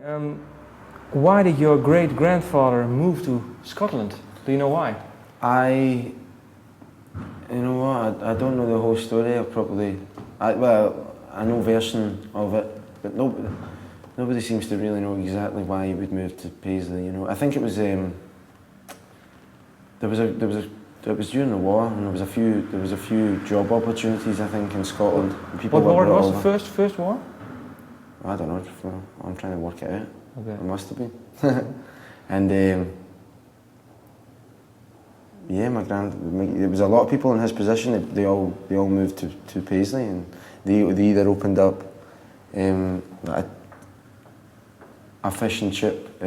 Um, why did your great-grandfather move to Scotland? Do you know why? You know what, I don't know the whole story. I know version of it, but nobody seems to really know exactly why he would move to Paisley. You know, I think it was it was during the war, and there was a few job opportunities, I think, in Scotland. What war was the first war? I don't know. I'm trying to work it out. Okay. It must have been. And yeah, there was a lot of people in his position. They all moved to Paisley, and they either opened up a fish and chip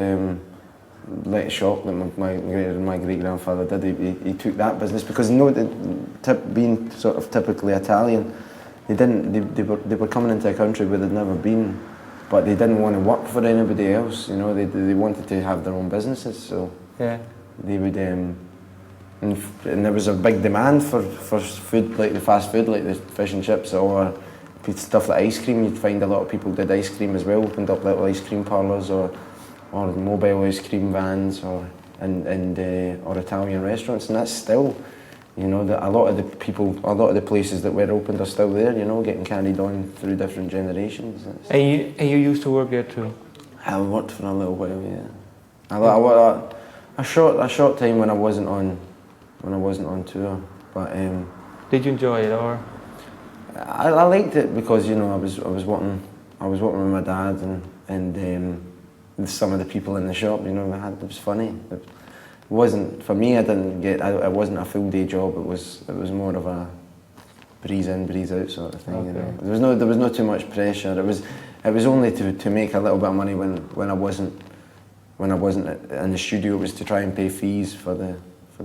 shop that my great grandfather did. He took that business because being sort of typically Italian, they were coming into a country where they'd never been, but they didn't want to work for anybody else. You know, they wanted to have their own businesses. So yeah, they would. And there was a big demand for food, like the fast food, like the fish and chips, or stuff like ice cream. You'd find a lot of people did ice cream as well, opened up little ice cream parlours or mobile ice cream vans or Italian restaurants, and that's still, you know, a lot of the places that were opened are still there, you know, getting carried on through different generations. And you used to work there too? I worked for a little while, yeah. A short time when I wasn't on tour, but did you enjoy it, or? I liked it because, you know, I was working with my dad and some of the people in the shop, you know, it was funny. It wasn't, for me, it wasn't a full day job. It was more of a breeze in, breeze out sort of thing. Okay. You know, there was no too much pressure. It was only to make a little bit of money when I wasn't in the studio. It was to try and pay fees for the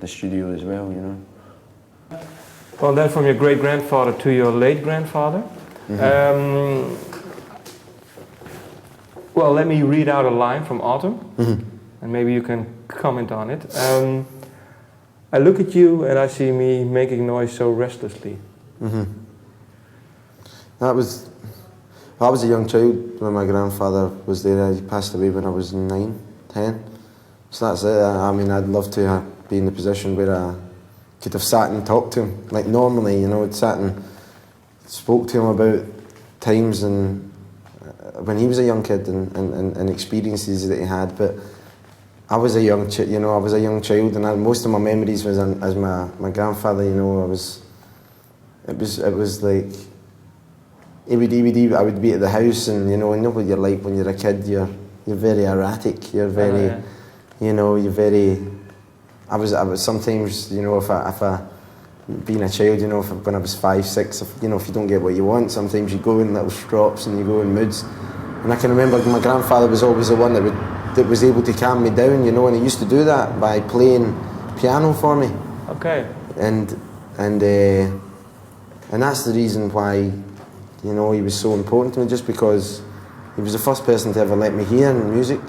studio as well, you know. Well, then from your great-grandfather to your late-grandfather. Mm-hmm. Well, let me read out a line from Autumn, mm-hmm. and maybe you can comment on it. I look at you and I see me making noise so restlessly. Mm-hmm. I was a young child when my grandfather was there. He passed away when I was 9, 10. So that's it. I mean, I'd love to be in the position where I could have sat and talked to him. Like normally, you know, I'd sat and spoke to him about times and when he was a young kid and experiences that he had. But I was a young child, and most of my memories was as my grandfather. You know, it was like I would be at the house, and you know what you're like when you're a kid. You're very erratic. You're very, you know, you're very. I was sometimes, you know, if I being a child, you know, when I was 5, 6, if you don't get what you want, sometimes you go in little strops and you go in moods. And I can remember my grandfather was always the one that was able to calm me down, you know, and he used to do that by playing piano for me. Okay. And that's the reason why, you know, he was so important to me, just because he was the first person to ever let me hear music.